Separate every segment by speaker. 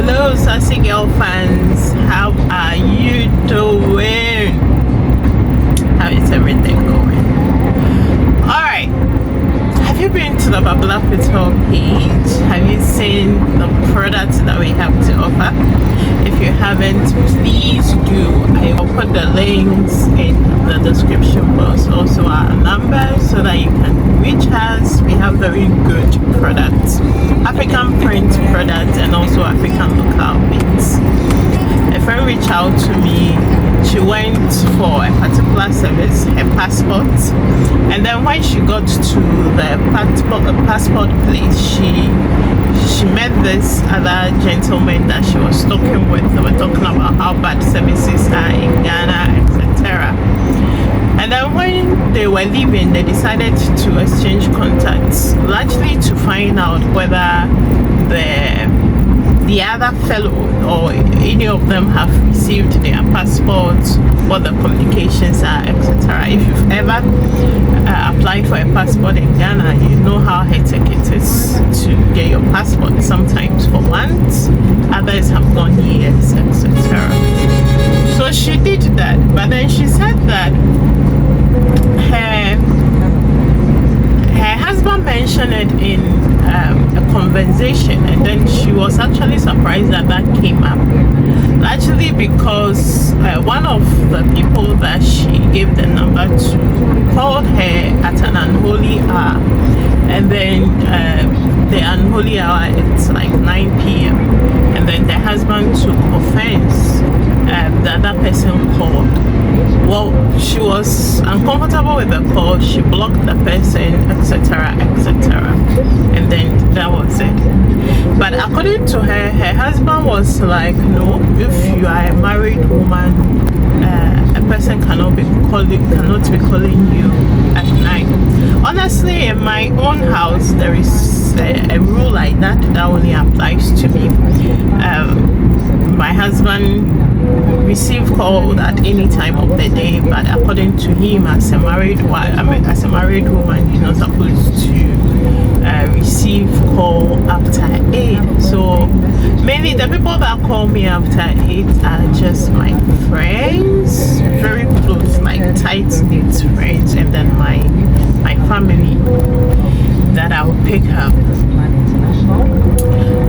Speaker 1: Hello, Sassy Girl fans. How are you doing? How is everything going? Alright. Have you been to the Babla Couture page? Have you seen the products that we have to offer? If you haven't, please do. I will put the links in the description box, also our number, so that you can reach us. We have very good products, African print products, and also African local beads. A friend reached out to me. She went for a particular service, her passport, and then when she got to the passport place, she met this other gentleman that she was talking with. They were talking about how bad services are in Ghana, etc. And then when they were leaving, they decided to exchange contacts, largely to find out whether the other fellow or any of them have received their passports, what the communications are, etc. If you've ever applied for a passport in Ghana, you know how hectic it is to get your passport, sometimes for months, others have gone years, etc. So she did that, but then she said that her husband mentioned it in a conversation, and then she was actually surprised that that came up, largely because one of the people that she gave the number to called her at an unholy hour, and then the unholy hour, it's like 9 p.m. and then the husband took offense that that person called. Well, she was uncomfortable with the call. She blocked the person, etc., etc., and then that was it. But according to her, her husband was like, no, if you are a married woman, a person cannot be calling you at night. Honestly, in my own house, there is a rule like that only applies to me. My husband receive call at any time of the day, but according to him, as a married woman, you're not supposed to receive call after 8. So mainly the people that call me after 8 are just my friends, very close, like tight-knit friends, and then my family that I'll pick up.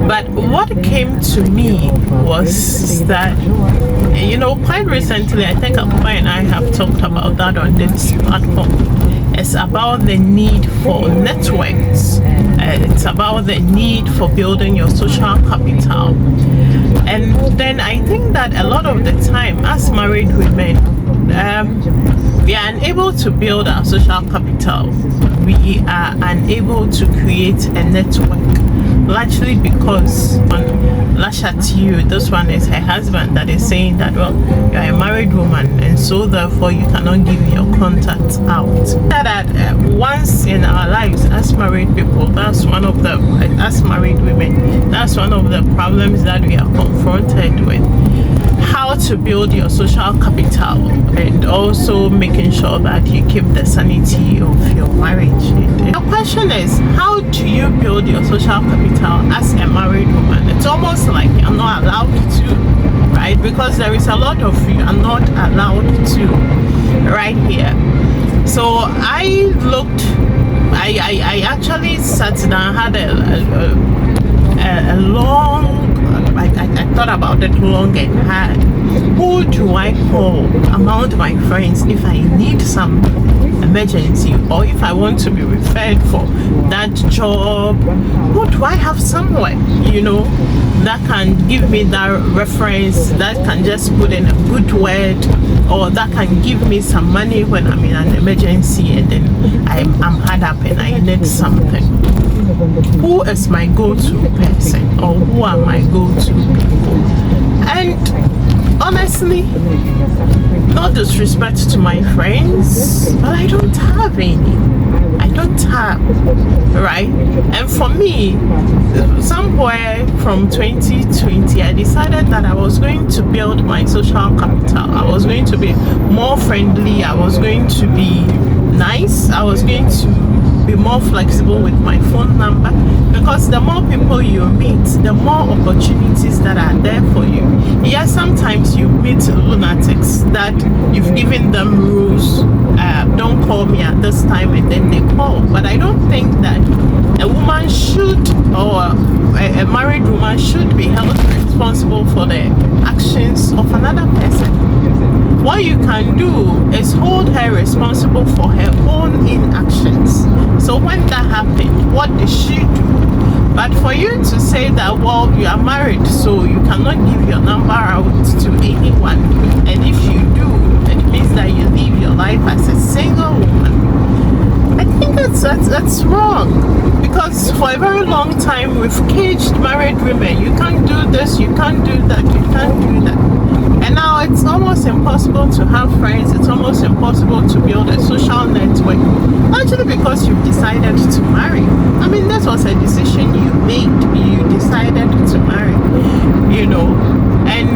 Speaker 1: But what came to me was that, quite recently, I think Akuba and I have talked about that on this platform. It's about the need for networks. It's about the need for building your social capital. And then I think that a lot of the time, as married women, we are unable to build our social capital. We are unable to create a network, largely because on Lash at You, this one is her husband that is saying that, well, you are a married woman, and so therefore you cannot give your contacts out. That once in our lives as married people, as married women, that's one of the problems that we are confronted with. How to build your social capital, and also making sure that you keep the sanity of your marriage. The question is, how do you build your social capital as a married woman? It's almost like you're not allowed to, right? Because there is a lot of you are not allowed to right here. So I actually sat down, had a long, I thought about it long and hard. Who do I call among my friends if I need some emergency, or if I want to be referred for that job? Who do I have somewhere, that can give me that reference, that can just put in a good word, or that can give me some money when I'm in an emergency and then I'm hard up and I need something? Who is my go-to person, or who are my go-to people? And honestly, no disrespect to my friends, but I don't have any. Right? And for me, somewhere from 2020, I decided that I was going to build my social capital. I was going to be more friendly. I was going to be nice. I was going to be more flexible with my phone number, because the more people you meet, the more opportunities that are there for you. Yes, sometimes you meet lunatics that you've given them rules, don't call me at this time, and then they call. But I don't think that a woman should, or a married woman should be held responsible for the actions of another person. What you can do is hold her responsible for her own inactions. So when that happened, what did she do? But for you to say that, well, you are married, so you cannot give your number out to anyone, and if you do, it means that you live your life as a single woman. I think that's wrong, because for a very long time we've caged married women. You can't do this, you can't do that, you can't do that. And now it's almost impossible to have friends. It's almost impossible to build a social network. Actually, because you've decided to marry. I mean, that was a decision you made. You decided to marry, you know. And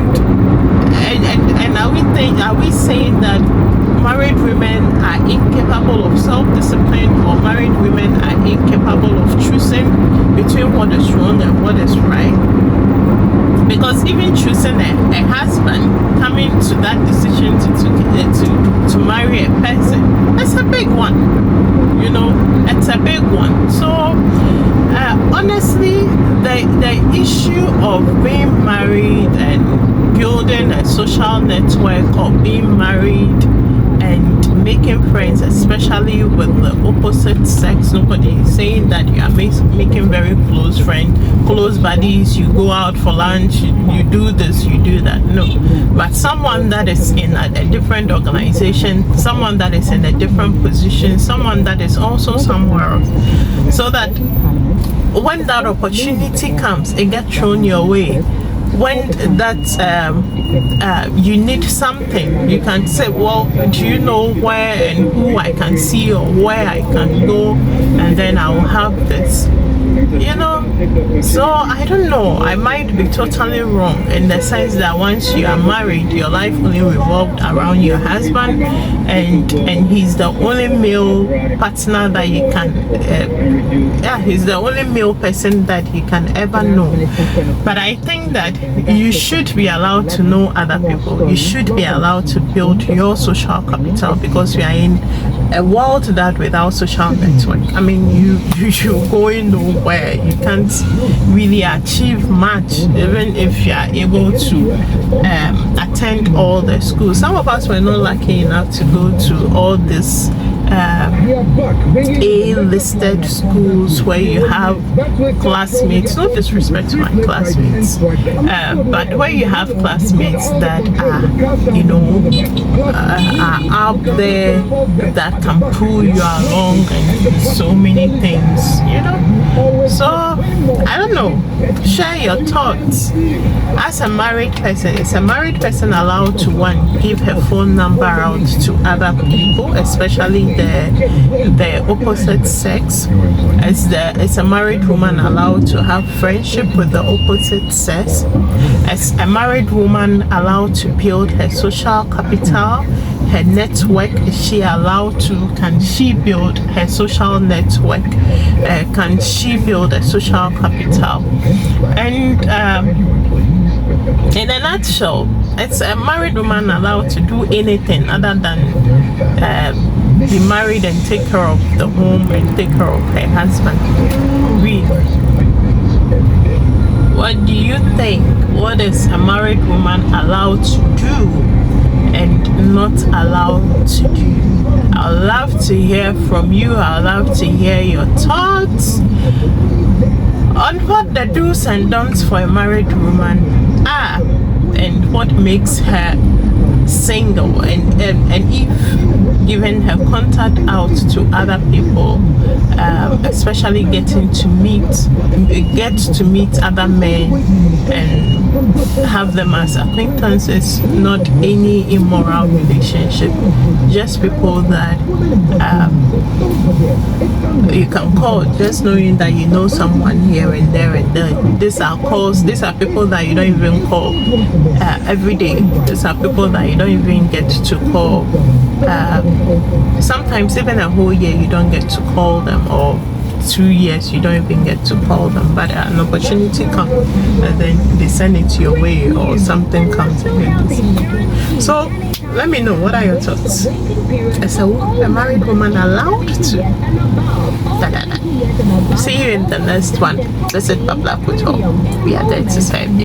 Speaker 1: are we saying that married women are incapable of self-discipline, or married women are incapable of choosing between what is wrong and what is right? Because even choosing a husband, coming to that decision to marry a person, that's a big one. You know, it's a big one. So honestly, the issue of being married and building a social network, or being married and making friends, especially with the opposite sex, nobody is saying that you are making very close friends, close buddies, you go out for lunch, you do this, you do that. No, but someone that is in a different organization, someone that is in a different position, someone that is also somewhere else, so that when that opportunity comes, it gets thrown your way. When that you need something, you can say, well, do you know where and who I can see, or where I can go, and then I will have this, you know. So I don't know, I might be totally wrong in the sense that once you are married, your life only revolved around your husband, and he's the only male partner that you can he's the only male person that you can ever know. But I think that you should be allowed to know other people. You should be allowed to build your social capital, because we are in a world that without social network, I mean, you're going nowhere. You can't really achieve much, even if you are able to attend all the schools. Some of us were not lucky enough to go to all this A-listed schools where you have classmates, no disrespect to my classmates, but where you have classmates that are, you know, are out there, that can pull you along and so many things, you know. So I don't know, share your thoughts. As a married person, is a married person allowed to, one, give her phone number out to other people, especially the opposite sex? Is a married woman allowed to have friendship with the opposite sex? Is a married woman allowed to build her social capital, her network? Is she allowed to? Can she build her social network? Can she build a social capital? And in a nutshell, it's a married woman allowed to do anything other than be married and take care of the home and take care of her husband. Really, what do you think? What is a married woman allowed to do and not allowed to do? I'd love to hear from you. I'd love to hear your thoughts on what the do's and don'ts for a married woman are, and what makes her single, and if giving her contact out to other people, especially get to meet other men, and have them as acquaintances, not any immoral relationship, just people that you can call, just knowing that you know someone here and there and there. These are calls, these are people that you don't even call every day. These are people that you don't even get to call. Sometimes even a whole year you don't get to call them, or 2 years you don't even get to call them, but an opportunity comes and then they send it your way, or something comes again. So let me know, what are your thoughts? Is a married woman allowed to? See you in the next one. Visit Babla Couture. We are there to serve you.